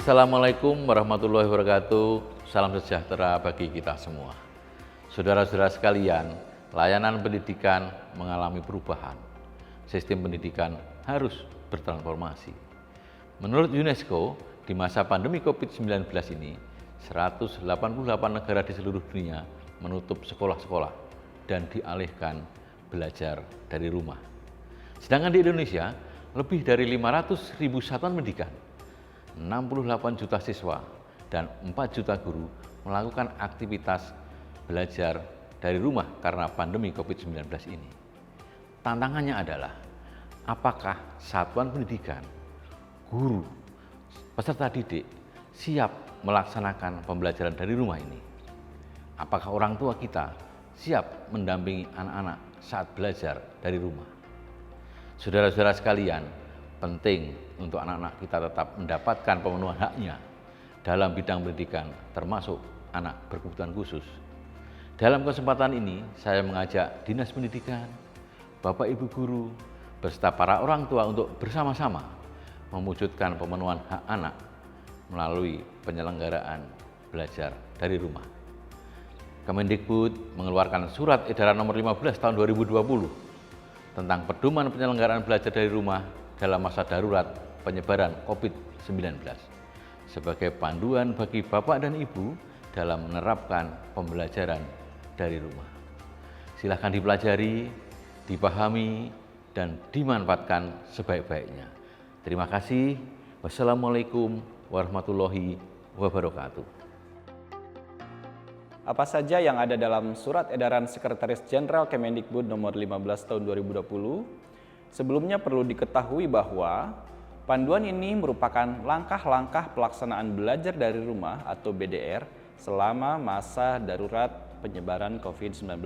Assalamualaikum warahmatullahi wabarakatuh. Salam sejahtera bagi kita semua. Saudara-saudara sekalian, layanan pendidikan mengalami perubahan. Sistem pendidikan harus bertransformasi. Menurut UNESCO, di masa pandemi COVID-19 ini, 188 negara di seluruh dunia menutup sekolah-sekolah dan dialihkan belajar dari rumah. Sedangkan di Indonesia, lebih dari 500.000 satuan pendidikan, 68 juta siswa, dan 4 juta guru melakukan aktivitas belajar dari rumah karena pandemi COVID-19 ini. Tantangannya adalah, apakah satuan pendidikan, guru, peserta didik siap melaksanakan pembelajaran dari rumah ini? Apakah orang tua kita siap mendampingi anak-anak saat belajar dari rumah? Saudara-saudara sekalian, penting untuk anak-anak kita tetap mendapatkan pemenuhan haknya dalam bidang pendidikan, termasuk anak berkebutuhan khusus. Dalam kesempatan ini, saya mengajak Dinas Pendidikan, Bapak Ibu Guru, beserta para orang tua untuk bersama-sama mewujudkan pemenuhan hak anak melalui penyelenggaraan belajar dari rumah. Kemendikbud mengeluarkan Surat Edaran Nomor 15 Tahun 2020 tentang pedoman penyelenggaraan belajar dari rumah dalam masa darurat penyebaran COVID-19 sebagai panduan bagi Bapak dan Ibu dalam menerapkan pembelajaran dari rumah. Silakan dipelajari, dipahami, dan dimanfaatkan sebaik-baiknya. Terima kasih. Wassalamualaikum warahmatullahi wabarakatuh. Apa saja yang ada dalam Surat Edaran Sekretaris Jenderal Kemendikbud Nomor 15 Tahun 2020? Sebelumnya perlu diketahui bahwa panduan ini merupakan langkah-langkah pelaksanaan belajar dari rumah atau BDR selama masa darurat penyebaran COVID-19.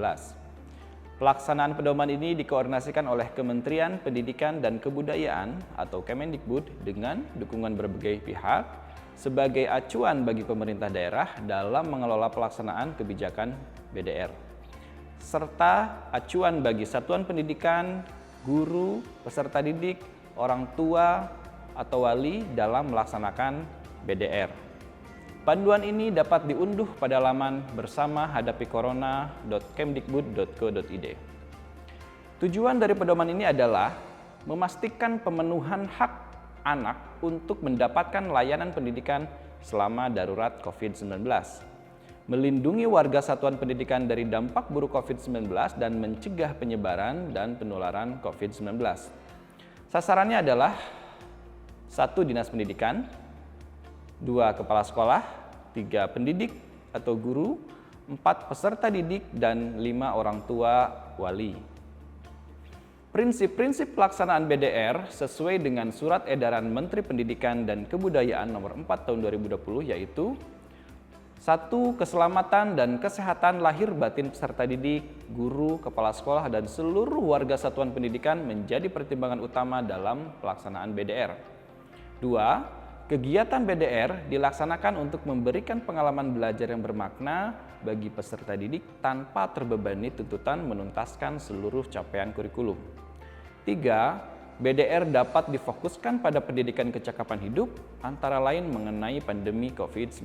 Pelaksanaan pedoman ini dikoordinasikan oleh Kementerian Pendidikan dan Kebudayaan atau Kemendikbud dengan dukungan berbagai pihak sebagai acuan bagi pemerintah daerah dalam mengelola pelaksanaan kebijakan BDR, serta acuan bagi satuan pendidikan, guru, peserta didik, orang tua, atau wali dalam melaksanakan BDR. Panduan ini dapat diunduh pada laman bersama-hadapi-corona.kemdikbud.go.id. Tujuan dari pedoman ini adalah memastikan pemenuhan hak anak untuk mendapatkan layanan pendidikan selama darurat COVID-19, melindungi warga satuan pendidikan dari dampak buruk COVID-19 dan mencegah penyebaran dan penularan COVID-19. Sasarannya adalah 1. Dinas Pendidikan, 2. Kepala Sekolah, 3. Pendidik atau guru, 4. Peserta didik, dan 5. Orang tua wali. Prinsip-prinsip pelaksanaan BDR sesuai dengan Surat Edaran Menteri Pendidikan dan Kebudayaan Nomor 4 Tahun 2020 yaitu 1. Keselamatan dan kesehatan lahir batin peserta didik, guru, kepala sekolah, dan seluruh warga satuan pendidikan menjadi pertimbangan utama dalam pelaksanaan BDR. 2. Kegiatan BDR dilaksanakan untuk memberikan pengalaman belajar yang bermakna bagi peserta didik tanpa terbebani tuntutan menuntaskan seluruh capaian kurikulum. 3. BDR dapat difokuskan pada pendidikan kecakapan hidup, antara lain mengenai pandemi COVID-19.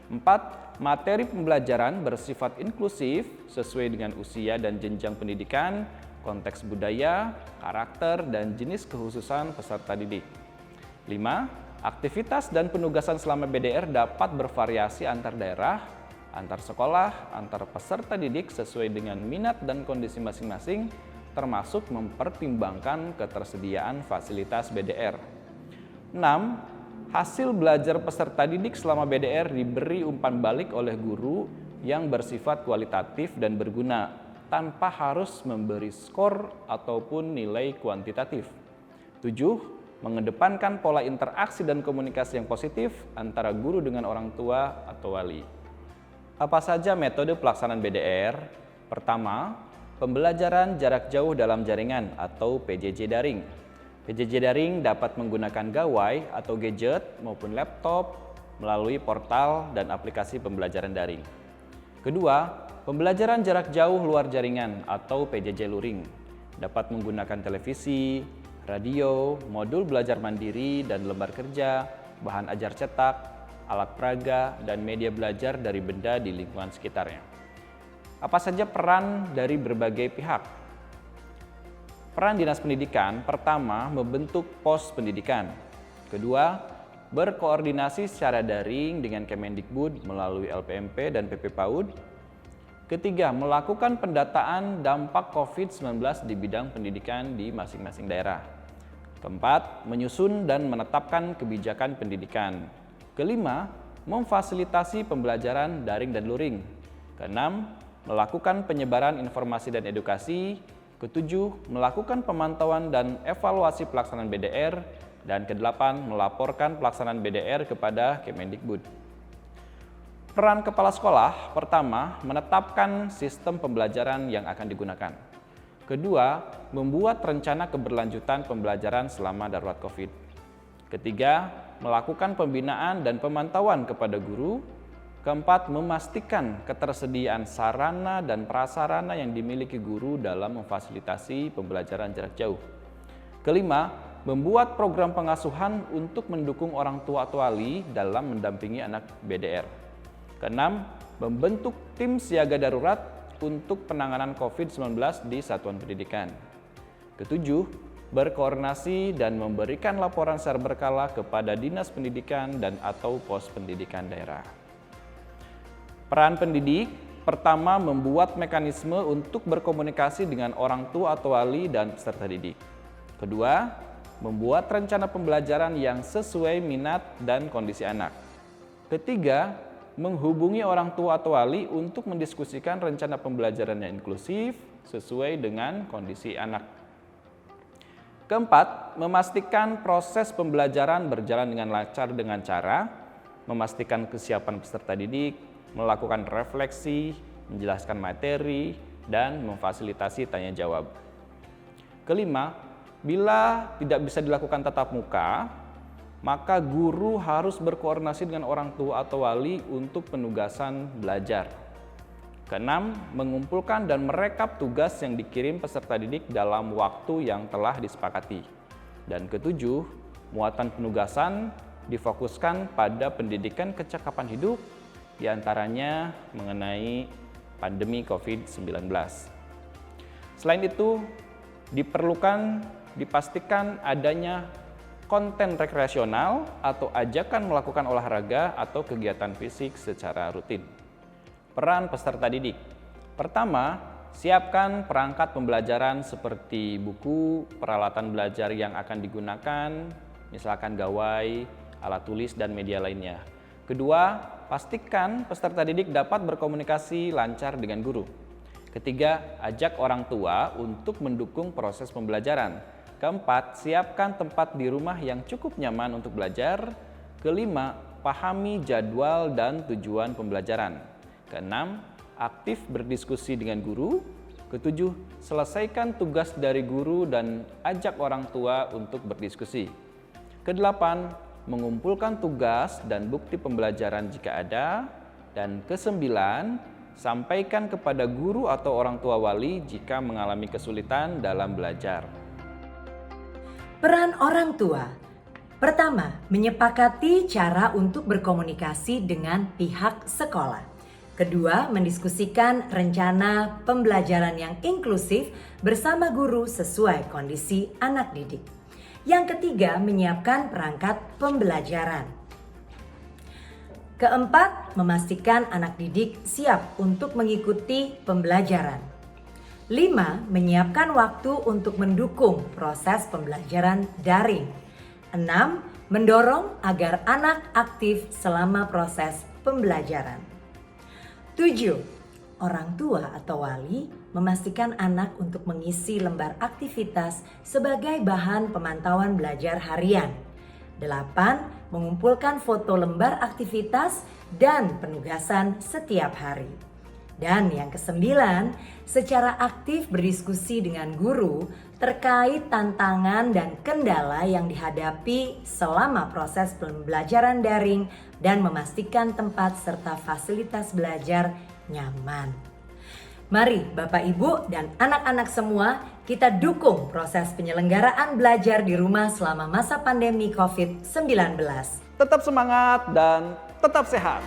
4. Materi pembelajaran bersifat inklusif sesuai dengan usia dan jenjang pendidikan, konteks budaya, karakter, dan jenis kekhususan peserta didik. 5. Aktivitas dan penugasan selama BDR dapat bervariasi antar daerah, antar sekolah, antar peserta didik sesuai dengan minat dan kondisi masing-masing, termasuk mempertimbangkan ketersediaan fasilitas BDR. 6. Hasil belajar peserta didik selama BDR diberi umpan balik oleh guru yang bersifat kualitatif dan berguna, tanpa harus memberi skor ataupun nilai kuantitatif. 7. Mengedepankan pola interaksi dan komunikasi yang positif antara guru dengan orang tua atau wali. Apa saja metode pelaksanaan BDR? Pertama, pembelajaran jarak jauh dalam jaringan atau PJJ daring. PJJ daring dapat menggunakan gawai atau gadget maupun laptop melalui portal dan aplikasi pembelajaran daring. Kedua, pembelajaran jarak jauh luar jaringan atau PJJ luring. Dapat menggunakan televisi, radio, modul belajar mandiri, dan lembar kerja bahan ajar cetak, alat peraga, dan media belajar dari benda di lingkungan sekitarnya. Apa saja peran dari berbagai pihak? Peran Dinas Pendidikan, pertama, membentuk pos pendidikan. Kedua, berkoordinasi secara daring dengan Kemendikbud melalui LPMP dan PP PAUD. Ketiga, melakukan pendataan dampak COVID-19 di bidang pendidikan di masing-masing daerah. Keempat, menyusun dan menetapkan kebijakan pendidikan. Kelima, memfasilitasi pembelajaran daring dan luring. Keenam, melakukan penyebaran informasi dan edukasi. Ketujuh, melakukan pemantauan dan evaluasi pelaksanaan BDR. Dan kedelapan, melaporkan pelaksanaan BDR kepada Kemendikbud. Peran kepala sekolah, pertama, menetapkan sistem pembelajaran yang akan digunakan. Kedua, membuat rencana keberlanjutan pembelajaran selama darurat COVID. Ketiga, melakukan pembinaan dan pemantauan kepada guru. Keempat, memastikan ketersediaan sarana dan prasarana yang dimiliki guru dalam memfasilitasi pembelajaran jarak jauh. Kelima, membuat program pengasuhan untuk mendukung orang tua atau wali dalam mendampingi anak BDR. Keenam, membentuk tim siaga darurat untuk penanganan COVID-19 di satuan pendidikan. Ketujuh, berkoordinasi dan memberikan laporan secara berkala kepada Dinas Pendidikan dan atau pos pendidikan daerah. Peran pendidik, pertama, membuat mekanisme untuk berkomunikasi dengan orang tua atau wali dan peserta didik. Kedua, membuat rencana pembelajaran yang sesuai minat dan kondisi anak. Ketiga, menghubungi orang tua atau wali untuk mendiskusikan rencana pembelajaran yang inklusif sesuai dengan kondisi anak. Keempat, memastikan proses pembelajaran berjalan dengan lancar dengan cara memastikan kesiapan peserta didik, melakukan refleksi, menjelaskan materi, dan memfasilitasi tanya jawab. Kelima, bila tidak bisa dilakukan tatap muka, maka guru harus berkoordinasi dengan orang tua atau wali untuk penugasan belajar. Keenam, mengumpulkan dan merekap tugas yang dikirim peserta didik dalam waktu yang telah disepakati. Dan ketujuh, muatan penugasan difokuskan pada pendidikan kecakapan hidup, diantaranya mengenai pandemi COVID-19. Selain itu, dipastikan adanya konten rekreasional atau ajakan melakukan olahraga atau kegiatan fisik secara rutin. Peran peserta didik. Pertama, siapkan perangkat pembelajaran seperti buku, peralatan belajar yang akan digunakan, misalkan gawai, alat tulis, dan media lainnya. Kedua, pastikan peserta didik dapat berkomunikasi lancar dengan guru. Ketiga, ajak orang tua untuk mendukung proses pembelajaran. Keempat, siapkan tempat di rumah yang cukup nyaman untuk belajar. Kelima, pahami jadwal dan tujuan pembelajaran. Keenam, aktif berdiskusi dengan guru. Ketujuh, selesaikan tugas dari guru dan ajak orang tua untuk berdiskusi. Kedelapan, mengumpulkan tugas dan bukti pembelajaran jika ada. Dan kesembilan, sampaikan kepada guru atau orang tua wali jika mengalami kesulitan dalam belajar. Peran orang tua. Pertama, menyepakati cara untuk berkomunikasi dengan pihak sekolah. Kedua, mendiskusikan rencana pembelajaran yang inklusif bersama guru sesuai kondisi anak didik. Yang ketiga, menyiapkan perangkat pembelajaran. Keempat, memastikan anak didik siap untuk mengikuti pembelajaran. 5. Menyiapkan waktu untuk mendukung proses pembelajaran daring. 6. Mendorong agar anak aktif selama proses pembelajaran. 7. Orang tua atau wali memastikan anak untuk mengisi lembar aktivitas sebagai bahan pemantauan belajar harian. 8. Mengumpulkan foto lembar aktivitas dan penugasan setiap hari. Dan yang kesembilan, secara aktif berdiskusi dengan guru terkait tantangan dan kendala yang dihadapi selama proses pembelajaran daring dan memastikan tempat serta fasilitas belajar nyaman. Mari Bapak Ibu dan anak-anak semua kita dukung proses penyelenggaraan belajar di rumah selama masa pandemi COVID-19. Tetap semangat dan tetap sehat.